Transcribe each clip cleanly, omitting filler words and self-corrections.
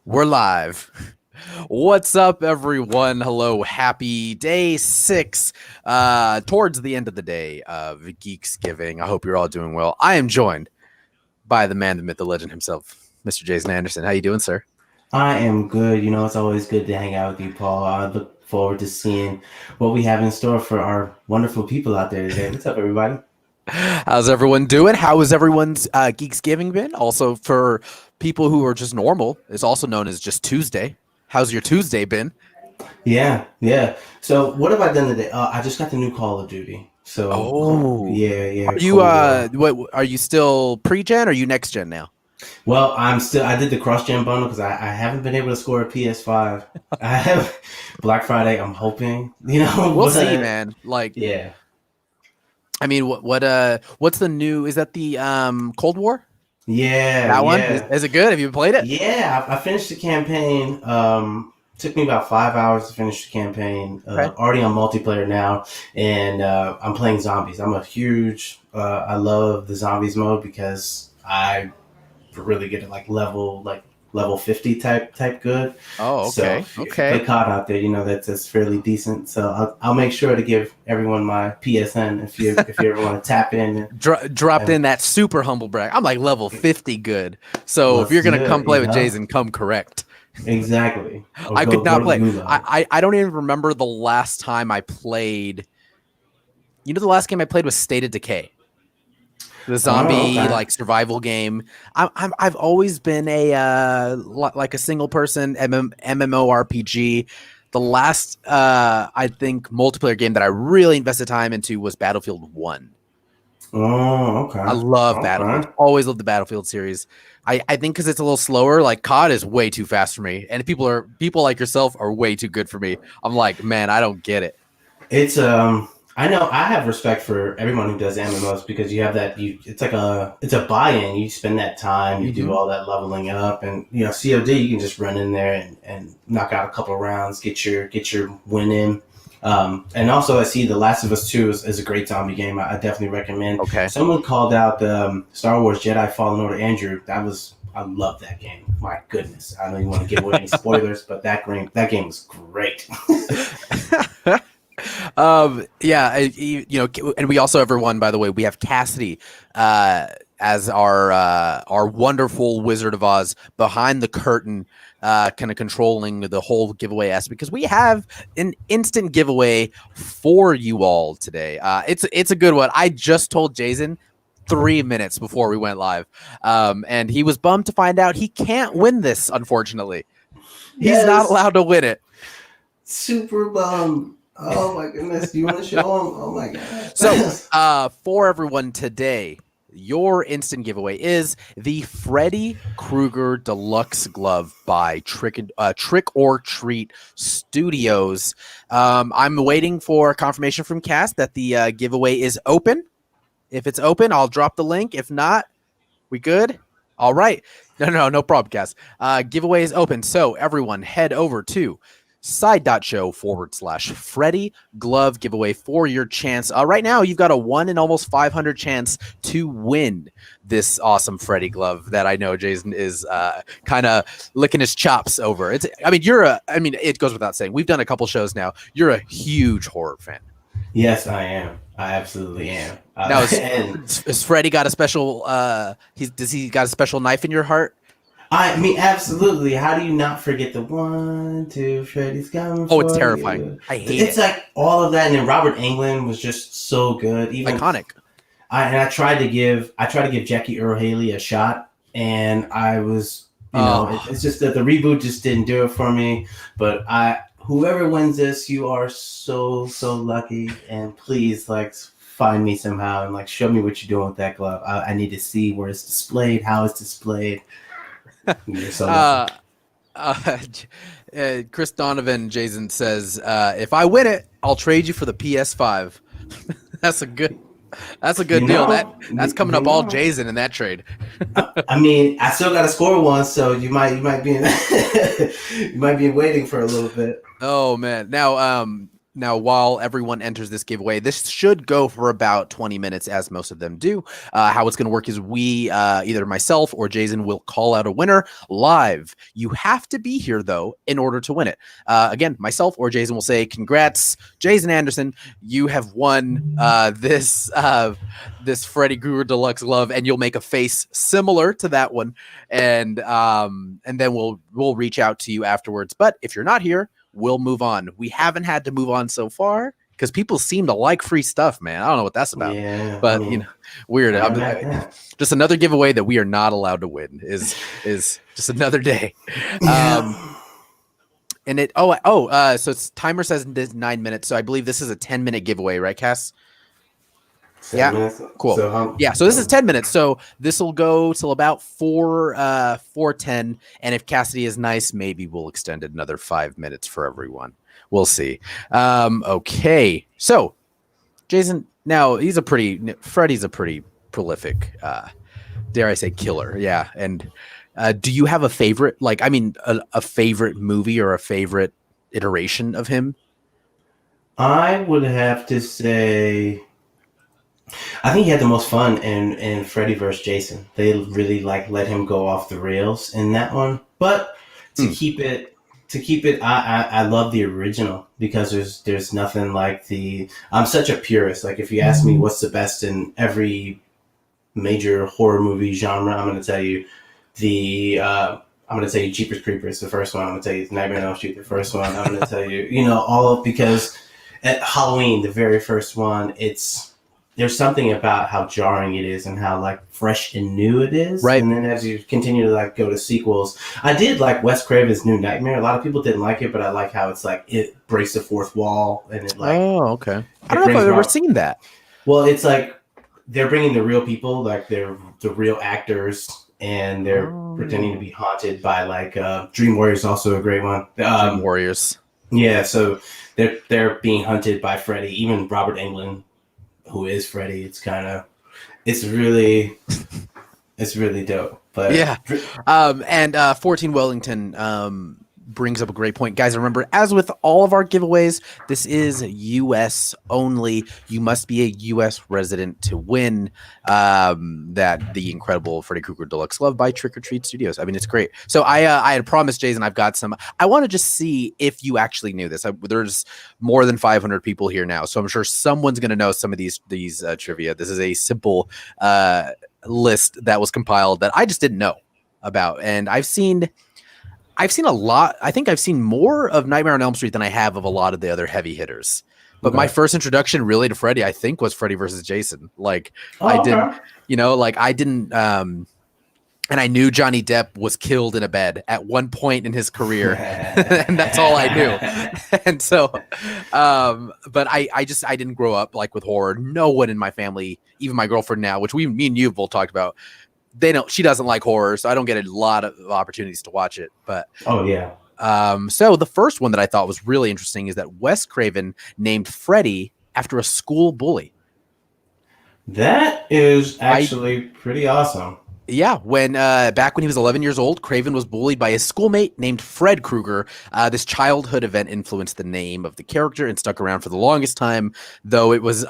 We're live. What's up, everyone? Hello, happy day 6, towards the end of the day of Geeksgiving. I hope you're all doing well. I am joined by the man, the myth, the legend himself, Mr. Jason Anderson. How you doing, sir? I am good. It's always good to hang out with you, Paul. I look forward to seeing what we have in store for our wonderful people out there today. What's up, everybody? How's everyone doing? How has everyone's Geeksgiving been? Also, for people who are just normal, it's also known as just Tuesday. How's your Tuesday been? Yeah. So, what have I done today? I just got the new Call of Duty. So, Oh, yeah, are you Cold War. what are you still pre-gen or are you next gen now? Well, I did the cross-gen bundle because I haven't been able to score a PS5. I have Black Friday, I'm hoping, We'll see, but man. Like, yeah. I mean, what's the new? Is that the Cold War? Yeah, That one yeah. is it good? Have you played it? Yeah, I finished the campaign. Took me about 5 hours to finish the campaign. Okay. Already on multiplayer now, and I'm playing zombies. I love the zombies mode because I really get it like level 50 type good. Oh, So okay, if you play okay. COD out there, that's fairly decent. So I'll make sure to give everyone my PSN if you ever want to tap in Dropped and in that super humble brag. I'm like level 50 good. So if let's you're gonna do come it. play with Jason, come correct. Exactly. Or I could go not to the play. gulag. I don't even remember the last time I played. You know, the last game I played was State of Decay, the Oh, zombie okay. like survival game. I've always been a like a single person MMORPG. The last I think multiplayer game that I really invested time into was Battlefield 1. Oh, I okay. love Battlefield. Okay. Always loved the Battlefield series. I think because it's a little slower, like COD is way too fast for me. And people like yourself are way too good for me. I'm like, man, I don't get it. It's I know I have respect for everyone who does MMOs because you have that you it's a buy-in. You spend that time, you do Mm-hmm. all that leveling up and COD you can just run in there and knock out a couple of rounds, get your win in. And also I see The Last of Us 2 is a great zombie game. I definitely recommend. Okay. Someone called out Star Wars Jedi Fallen Order. Andrew. I love that game. My goodness. I don't even want to give away any spoilers, but that game was great. Yeah, and we also everyone, by the way, we have Cassidy uh as our wonderful Wizard of Oz behind the curtain, kind of controlling the whole giveaway aspect because we have an instant giveaway for you all today. It's a good one. I just told Jason 3 minutes before we went live, and he was bummed to find out he can't win this. Unfortunately, he's not Yes. allowed to win it. Super bum. Oh my goodness. You want to show them? Oh my So, god. for everyone today, your instant giveaway is the Freddy Krueger Deluxe Glove by Trick or Treat Studios. I'm waiting for confirmation from Cass that the giveaway is open. If it's open, I'll drop the link. If not, we good? All right. No problem, Cass. Giveaway is open. So everyone head over to side.show/Freddy glove giveaway for your chance. Right now, you've got a 1 in almost 500 chance to win this awesome Freddy glove that I know Jason is kind of licking his chops over. It goes without saying. We've done a couple shows now. You're a huge horror fan. Yes, I am. I absolutely am. Now, And is Freddy got a special? Does he got a special knife in your heart? I mean, absolutely. How do you not forget the 1, 2, Freddy's coming Oh, it's for terrifying. you? I hate It's it. like all of that, and then Robert Englund was just so good. Iconic. I tried to give Jackie Earl Haley a shot, and I was, Oh, it's just that the reboot just didn't do it for me. But whoever wins this, you are so lucky, and please find me somehow and show me what you're doing with that glove. I need to see where it's displayed, how it's displayed. You're so lucky. uh, uh, Chris Donovan, Jason says, if I win it, I'll trade you for the PS5. that's a good. That's a You good deal. know, That's coming you up all know. Jason in that trade. I mean, I still got to score one, so you might be in you might be waiting for a little bit. Oh man. Now, Now, while everyone enters this giveaway, this should go for about 20 minutes, as most of them do. How it's going to work is we, either myself or Jason, will call out a winner live. You have to be here, though, in order to win it. Again, myself or Jason will say, congrats, Jason Anderson, you have won this Freddy Krueger Deluxe glove, and you'll make a face similar to that one, and then we'll reach out to you afterwards. But if you're not here, we'll move on. We haven't had to move on so far because people seem to like free stuff, man. I don't know what that's about. Yeah, but weird. Just another giveaway that we are not allowed to win is just another day. And it so its timer says 9 minutes. So I believe this is a 10-minute giveaway, right, Cass? Minutes. Cool. So this is 10 minutes. So this will go till about 4:10. And if Cassidy is nice, maybe we'll extend it another 5 minutes for everyone. We'll see. Okay. So Jason, now Freddy's a pretty prolific, dare I say, killer. Yeah. And do you have a favorite, a favorite movie or a favorite iteration of him? I would have to say, I think he had the most fun in Freddy vs. Jason. They really let him go off the rails in that one. But to keep it, I love the original because there's nothing like I'm such a purist. Like if you ask me what's the best in every major horror movie genre, I'm going to tell you Jeepers Creepers, the first one. I'm going to tell you Nightmare on Elm Street, the first one. I'm going to tell you, because at Halloween, the very first one, there's something about how jarring it is and how fresh and new it is. Right. And then as you continue to go to sequels, I did like Wes Craven's New Nightmare. A lot of people didn't like it, but I like how it's it breaks the fourth wall and it okay. I don't know if I've ever seen that. Well, it's they're bringing the real people, they're the real actors, and they're pretending to be haunted by Dream Warriors, also a great one. Dream Warriors. Yeah, so they're being hunted by Freddy. Even Robert Englund, who is Freddy, it's really dope. But yeah. And 14 Wellington brings up a great point. Guys, remember, as with all of our giveaways, this is US only. You must be a US resident to win the incredible Freddy Krueger Deluxe glove by Trick or Treat Studios. I mean, it's great. So I had promised Jason I've got some. I want to just see if you actually knew this. There's more than 500 people here now, so I'm sure someone's going to know some of these trivia. This is a simple list that was compiled that I just didn't know about, and I've seen a lot. I think I've seen more of Nightmare on Elm Street than I have of a lot of the other heavy hitters. But my first introduction really to Freddy, I think, was Freddy versus Jason. I didn't, and I knew Johnny Depp was killed in a bed at one point in his career, and that's all I knew. And so, but I didn't grow up with horror. No one in my family, even my girlfriend now, which me and you have both talked about, she doesn't like horror, so I don't get a lot of opportunities to watch it. But so the first one that I thought was really interesting is that Wes Craven named Freddy after a school bully. That is actually pretty awesome. Yeah, back when he was 11 years old, Craven was bullied by his schoolmate named Fred Krueger. This childhood event influenced the name of the character and stuck around for the longest time, though it was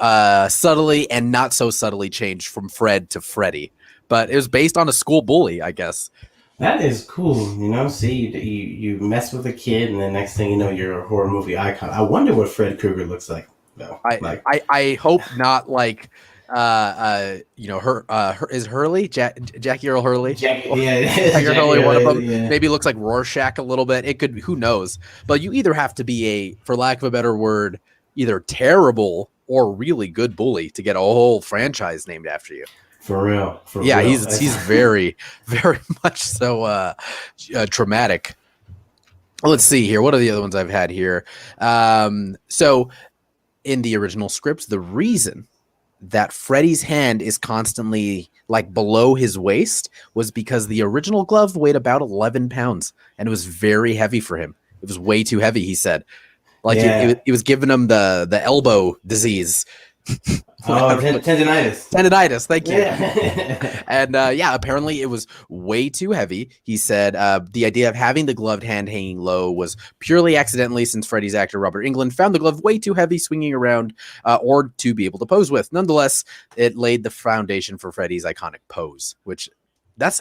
subtly and not so subtly changed from Fred to Freddy. But it was based on a school bully, I guess. That is cool. See, you mess with a kid, and the next thing you know, you're a horror movie icon. I wonder what Fred Krueger looks like, though. I hope not is Hurley, Jackie Earl Hurley? Jackie Hurley, one of them. Yeah. Maybe looks like Rorschach a little bit. It could, who knows? But you either have to be for lack of a better word, either terrible or really good bully to get a whole franchise named after you. For real. Yeah, he's very, very much so traumatic. Let's see here. What are the other ones I've had here? So in the original scripts, the reason that Freddy's hand is constantly below his waist was because the original glove weighed about 11 pounds and it was very heavy for him. It was way too heavy, he said. It was giving him the elbow disease Oh, tendonitis. Tendonitis, thank you. Yeah. And yeah, apparently it was way too heavy. He said the idea of having the gloved hand hanging low was purely accidentally, since Freddy's actor Robert Englund found the glove way too heavy swinging around or to be able to pose with. Nonetheless, it laid the foundation for Freddy's iconic pose, which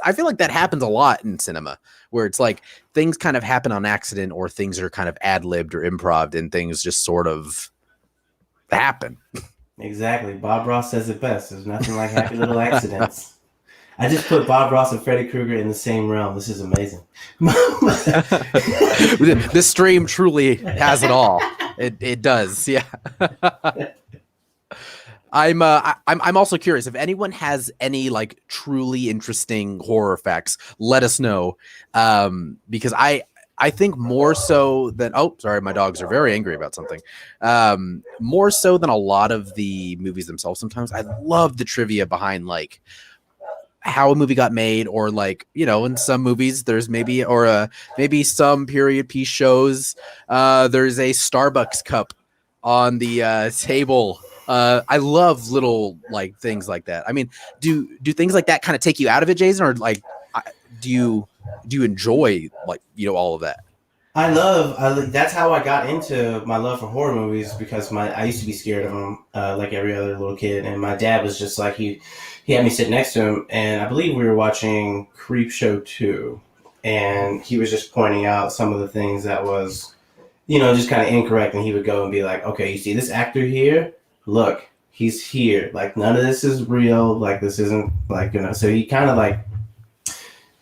I feel like that happens a lot in cinema, where it's like things kind of happen on accident, or things are kind of ad-libbed or improv, and things just sort of happen. Exactly. Bob Ross says it best. There's nothing like happy little accidents. I just put Bob Ross and Freddy Krueger in the same realm. This is amazing. This stream truly has it all. It does, yeah. I'm also curious if anyone has any like truly interesting horror facts. Let us know, because I think more so than sorry, my dogs are very angry about something. More so than a lot of the movies themselves. Sometimes I love the trivia behind like how a movie got made, or like, you know, in some movies there's maybe some period piece shows there's a Starbucks cup on the table. I love little like things like that. I mean, do things like that kind of take you out of it, Jason, or like do you enjoy like, you know, all of that? That's how I got into my love for horror movies, because I used to be scared of them, like every other little kid, and my dad was just like, he had me sit next to him, and I believe we were watching Creepshow 2, and he was just pointing out some of the things that was, you know, just kind of incorrect, and he would go and be like, okay, you see this actor here? Look, he's here. Like, none of this is real. Like, this isn't, like, you know, so he kind of like,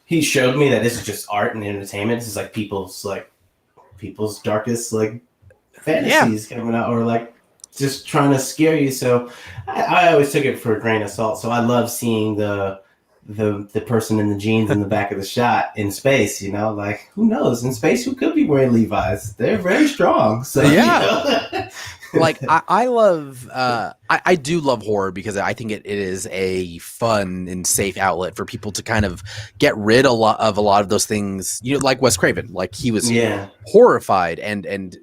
he showed me that this is just art and entertainment. This is like people's darkest like fantasies coming out, or like just trying to scare you. So I always took it for a grain of salt. So I love seeing the person in the jeans in the back of the shot in space, you know, like, who knows, in space who could be wearing Levi's? They're very strong. So yeah. You know? Like I love I do love horror, because I think it is a fun and safe outlet for people to kind of get rid of a lot of those things, you know, like Wes Craven. Like, he was horrified and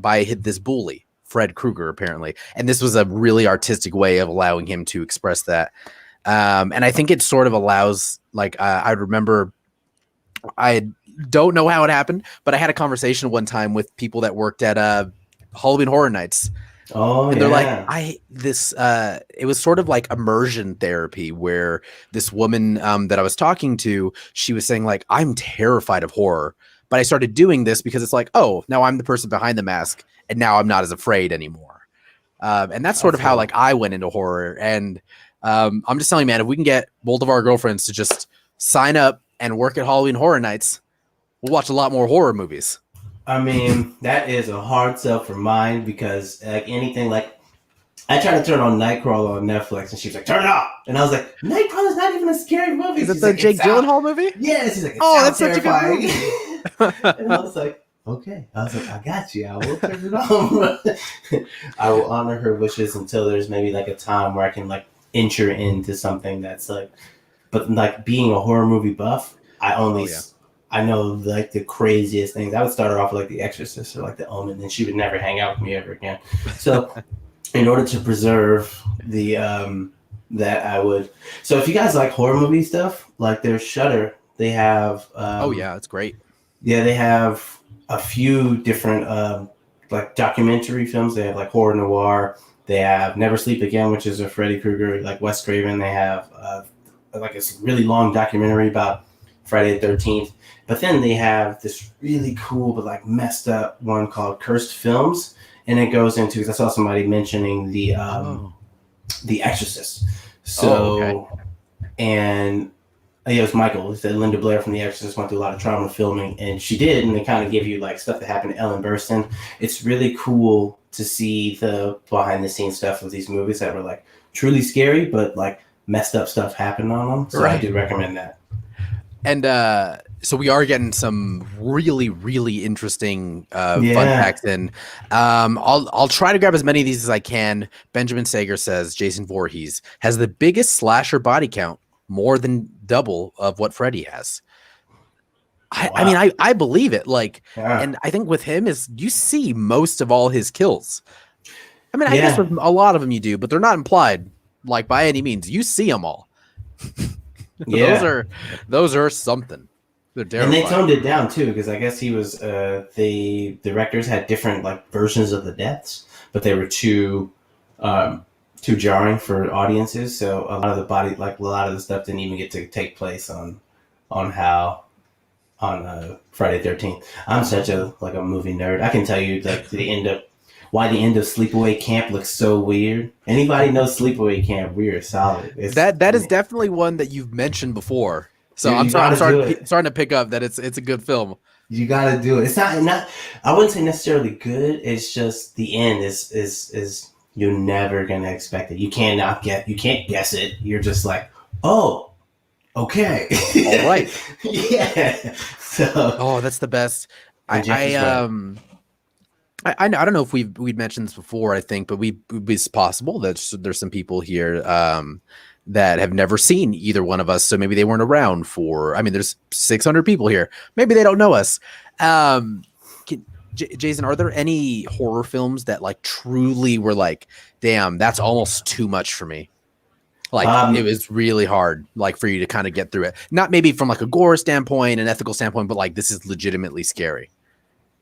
by this bully Fred Krueger, apparently, and this was a really artistic way of allowing him to express that. And I think it sort of allows, like, I remember, I don't know how it happened, but I had a conversation one time with people that worked at Halloween Horror Nights. Oh, and they're like, it was sort of like immersion therapy, where this woman that I was talking to, she was saying like, I'm terrified of horror, but I started doing this because it's like, oh, now I'm the person behind the mask, and now I'm not as afraid anymore. And that's sort of how like I went into horror. And I'm just telling you, man, if we can get both of our girlfriends to just sign up and work at Halloween Horror Nights, we'll watch a lot more horror movies. I mean, that is a hard sell for mine, because like anything, like I tried to turn on Nightcrawler on Netflix, and she's like, turn it off. And I was like, Nightcrawler's not even a scary movie. Is it the Jake Gyllenhaal movie? Yeah, she's like, oh, that's such a good movie. And I was like, okay. I was like, I got you. I will turn it on. I will honor her wishes until there's maybe like a time where I can like enter into something that's like, but like being a horror movie buff, I know like the craziest things. I would start her off with like The Exorcist or like The Omen, and she would never hang out with me ever again. So in order to preserve the that I would. So if you guys like horror movie stuff, like there's Shudder, they have oh yeah, it's great. Yeah, they have a few different like documentary films. They have like horror noir. They have Never Sleep Again, which is a Freddy Krueger, like Wes Craven. They have like a really long documentary about Friday the 13th. But then they have this really cool but like messed up one called Cursed Films, and it goes into, because I saw somebody mentioning the Exorcist. So and it was Michael. He said Linda Blair from The Exorcist went through a lot of trauma filming, and she did, and they kind of give you like stuff that happened to Ellen Burstyn. It's really cool to see the behind the scenes stuff of these movies that were like truly scary, but like messed up stuff happened on them. So I do recommend that. And so we are getting some really, really interesting fun facts in. I'll try to grab as many of these as I can. Benjamin Sager says Jason Voorhees has the biggest slasher body count, more than double of what Freddy has. I mean, I believe it. Like, and I think with him is you see most of all his kills. I mean, I guess with a lot of them you do, but they're not implied like by any means. You see them all. Those are something. They're terrifying. And they toned it down too, because I guess he was the directors had different like versions of the deaths, but they were too jarring for audiences. So a lot of the stuff didn't even get to take place on Friday 13th. I'm such a movie nerd. I can tell you like why the end of Sleepaway Camp looks so weird. Anybody knows Sleepaway Camp? We are solid. That is definitely one that you've mentioned before. So dude, I'm starting to pick up that it's a good film. You got to do it. It's not. I wouldn't say necessarily good. It's just the end is you're never gonna expect it. You can't guess it. You're just like, oh, okay, all right, yeah. So that's the best. I don't know if we'd mentioned this before, I think, but it's possible that there's some people here that have never seen either one of us, so maybe they weren't around there's 600 people here. Maybe they don't know us. Jason, are there any horror films that like truly were like, damn, that's almost too much for me? Like it was really hard, like for you to kind of get through it. Not maybe from like a gore standpoint, an ethical standpoint, but like this is legitimately scary.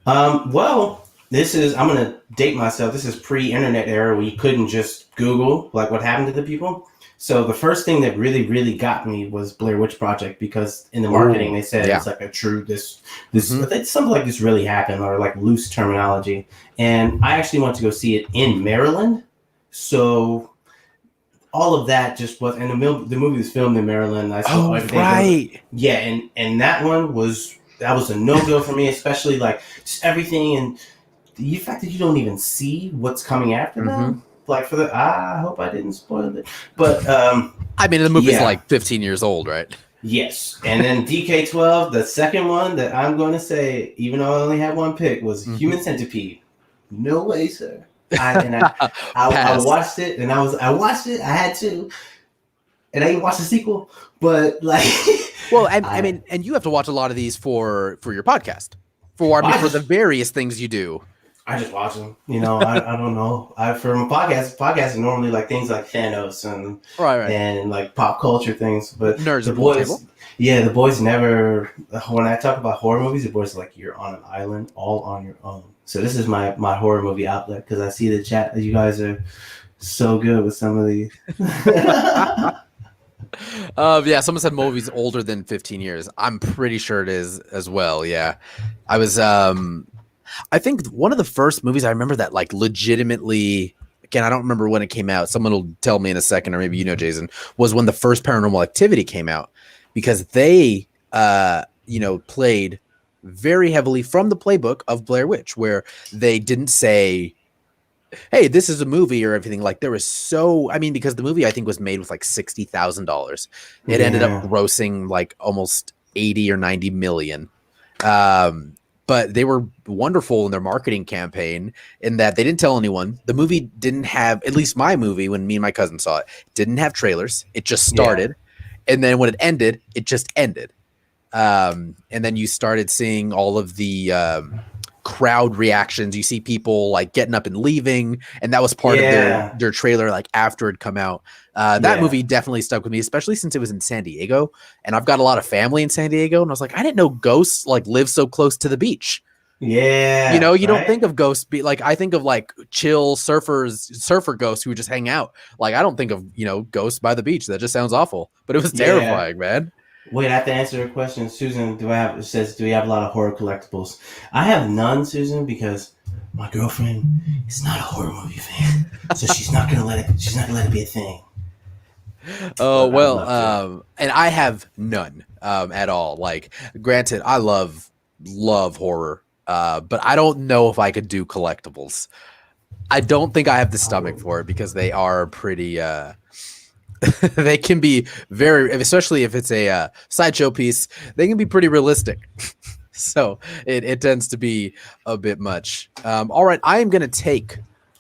Well, I'm going to date myself. This is pre-internet era where you couldn't just Google like what happened to the people. So the first thing that really, really got me was Blair Witch Project, because in the marketing they said it's like a true something like this really happened, or like loose terminology. And I actually went to go see it in Maryland. So all of that just was, and the movie was filmed in Maryland. I saw everything. Right. Yeah, and that one was a no-go for me, especially like just everything and the fact that you don't even see what's coming after them. Like I hope I didn't spoil it, but I mean the movie's like 15 years old, right? Yes, and then DK12, the second one that I'm going to say, even though I only had one pick, was Human Centipede. No way, sir. I watched it, and I watched it. I had to, and I even watched the sequel. But like, well, I mean, and you have to watch a lot of these for your podcast, for the various things you do. I just watch them. You know, I don't know. For my podcasts are normally like things like Thanos and and like pop culture things. But Nerds the boys never. When I talk about horror movies, the boys are like, you're on an island, all on your own. So this is my horror movie outlet, because I see the chat. You guys are so good with some of these. Someone said movies older than 15 years. I'm pretty sure it is as well. Yeah, I think one of the first movies I remember that like legitimately, again, I don't remember when it came out. Someone will tell me in a second, or maybe you know, Jason, was when the first Paranormal Activity came out, because they, played very heavily from the playbook of Blair Witch, where they didn't say, hey, this is a movie or everything. Like there was because the movie I think was made with like $60,000. It ended up grossing like almost 80 or 90 million. But they were wonderful in their marketing campaign in that they didn't tell anyone. The movie didn't have, at least my movie, when me and my cousin saw it, didn't have trailers. It just started. Yeah. And then when it ended, it just ended. And then you started seeing all of the crowd reactions. You see people like getting up and leaving. And that was part of their trailer, like after it come out. That movie definitely stuck with me, especially since it was in San Diego, and I've got a lot of family in San Diego, and I was like, I didn't know ghosts like live so close to the beach. Yeah, you don't think of ghosts like I think of like chill surfer ghosts who just hang out. Like I don't think of ghosts by the beach. That just sounds awful, but it was terrifying, man. Wait, I have to answer your question, Susan. Do we have a lot of horror collectibles? I have none, Susan, because my girlfriend is not a horror movie fan, so she's not gonna let it be a thing. Oh, well, and I have none at all. Like, granted, I love horror, but I don't know if I could do collectibles. I don't think I have the stomach for it, because they are pretty, they can be very, especially if it's a sideshow piece, they can be pretty realistic. So it tends to be a bit much. All right, I am going to take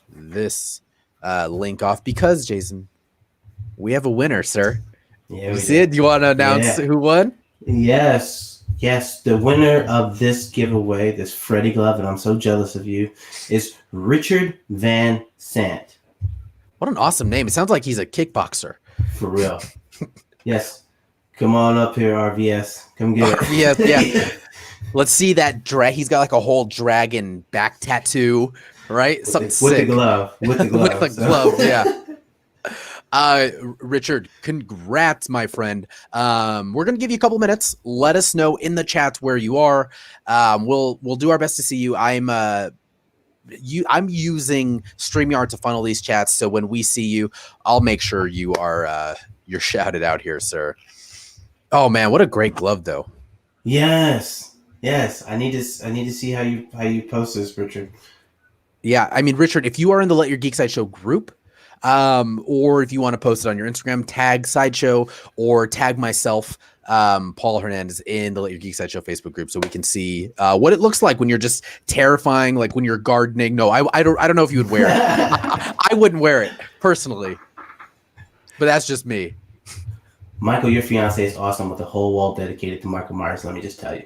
this link off because, Jason, we have a winner, sir. Yeah, you see it? Do you want to announce who won? Yes. Yes, the winner of this giveaway, this Freddy glove, and I'm so jealous of you, is Richard Van Sant. What an awesome name. It sounds like he's a kickboxer. For real. Yes. Come on up here, RVS. Come get it. Yeah. Let's see that he's got like a whole dragon back tattoo, right? Something with sick. The glove. With the glove. With the glove, yeah. Richard, congrats, my friend. We're gonna give you a couple minutes. Let us know in the chats where you are. We'll do our best to see you. I'm using StreamYard to funnel these chats, so when we see you, I'll make sure you are you're shouted out here, sir. Oh man, what a great glove, though. Yes. I need to see how you post this, Richard. Yeah, I mean, Richard, if you are in the Let Your Geek Sideshow group, or if you want to post it on your Instagram, tag Sideshow or tag myself, Paul Hernandez, in the Let Your Geek Sideshow Facebook group, so we can see what it looks like when you're just terrifying, like when you're gardening. No, I don't know if you would wear it. I wouldn't wear it personally, but that's just me. Michael, your fiance is awesome with a whole wall dedicated to Michael Myers. Let me just tell you.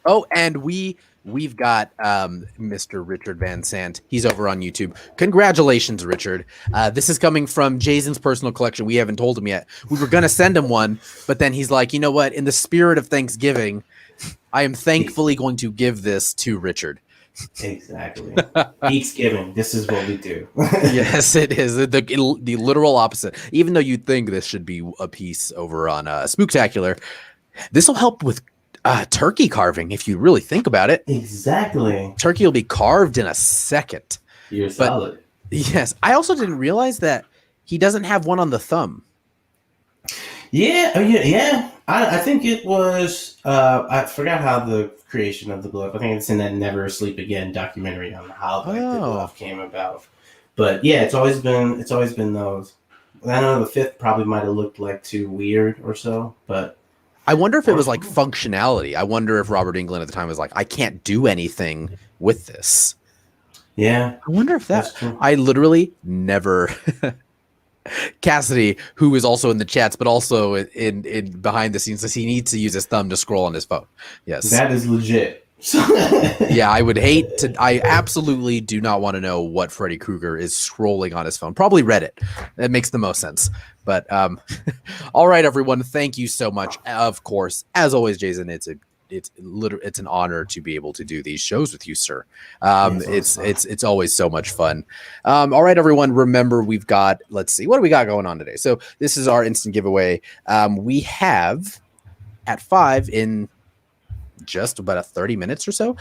Oh, and we've got Mr. Richard Van Sant. He's over on YouTube. Congratulations, Richard. This is coming from Jason's personal collection. We haven't told him yet. We were going to send him one, but then he's like, you know what? In the spirit of Thanksgiving, I am thankfully going to give this to Richard. Exactly. Geeksgiving. This is what we do. Yes, it is. The literal opposite. Even though you'd think this should be a piece over on Spooktacular, this will help with turkey carving, if you really think about it. Exactly. Turkey will be carved in a second. You're solid. Yes. I also didn't realize that he doesn't have one on the thumb. Yeah. I think it was, I forgot how the creation of the glove, I think it's in that Never Sleep Again documentary on how the glove came about. But yeah, it's always been those. I know the fifth probably might have looked like too weird or so, but I wonder if it was like functionality. I wonder if Robert Englund at the time was like, I can't do anything with this. Yeah. I wonder if I literally never Cassidy, who is also in the chats, but also in behind the scenes, says he needs to use his thumb to scroll on his phone. Yes. That is legit. Yeah, I would hate to. I absolutely do not want to know what Freddy Krueger is scrolling on his phone. Probably Reddit. That makes the most sense. But all right, everyone. Thank you so much. Of course, as always, Jason, it's an honor to be able to do these shows with you, sir. It's always so much fun. All right, everyone. Remember, we've got, let's see, what do we got going on today? So this is our instant giveaway. We have at 5 in just about 30 minutes or so,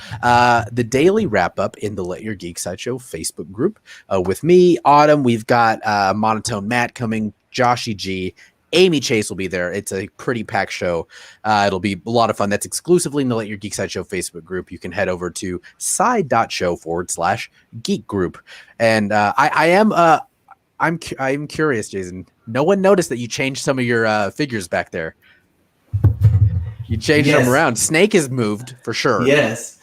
the daily wrap up in the Let Your Geek Sideshow Facebook group with me, Autumn. We've got Monotone Matt coming, Joshy G, Amy Chase will be there. It's a pretty packed show. It'll be a lot of fun. That's exclusively in the Let Your Geek Sideshow Facebook group. You can head over to side.show/geek group. And I'm curious, Jason. No one noticed that you changed some of your figures back there. You changed them around. Snake is moved for sure. Yes.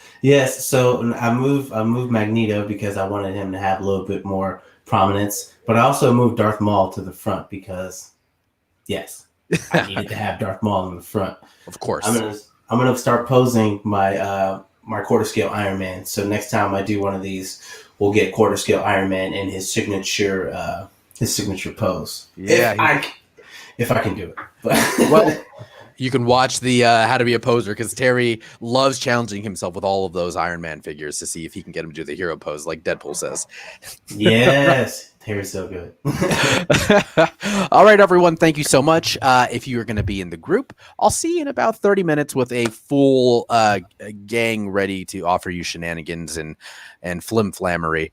So I moved Magneto because I wanted him to have a little bit more prominence, but I also moved Darth Maul to the front because, yes, I needed to have Darth Maul in the front. Of course. I'm gonna start posing my my quarter scale Iron Man. So next time I do one of these, we'll get quarter scale Iron Man in his signature pose. Yeah. If I can do it. But well. You can watch the How to Be a Poser, because Terry loves challenging himself with all of those Iron Man figures to see if he can get him to do the hero pose, like Deadpool says. Yes, Terry's so good. All right, everyone. Thank you so much. If you are going to be in the group, I'll see you in about 30 minutes with a full gang ready to offer you shenanigans and flim-flammery.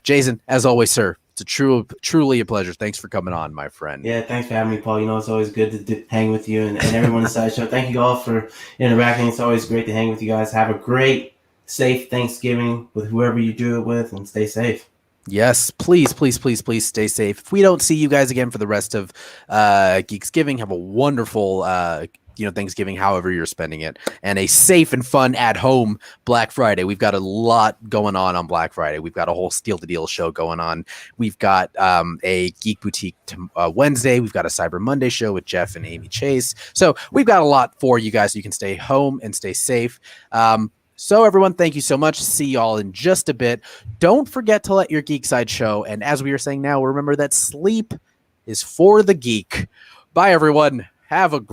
Jason, as always, sir, it's truly a pleasure. Thanks for coming on, my friend. Yeah, thanks for having me, Paul. You know, it's always good to hang with you and everyone in the Sideshow. Thank you all for interacting. It's always great to hang with you guys. Have a great, safe Thanksgiving with whoever you do it with, and stay safe. Yes, please stay safe. If we don't see you guys again for the rest of Geeksgiving, have a wonderful Thanksgiving, however you're spending it, and a safe and fun at home Black Friday. We've got a lot going on Black Friday. We've got a whole Steal the Deal show going on. We've got a Geek Boutique Wednesday. We've got a Cyber Monday show with Jeff and Amy Chase. So we've got a lot for you guys so you can stay home and stay safe. So everyone, thank you so much. See y'all in just a bit. Don't forget to let your geek side show. And as we are saying now, remember that sleep is for the geek. Bye, everyone. Have a great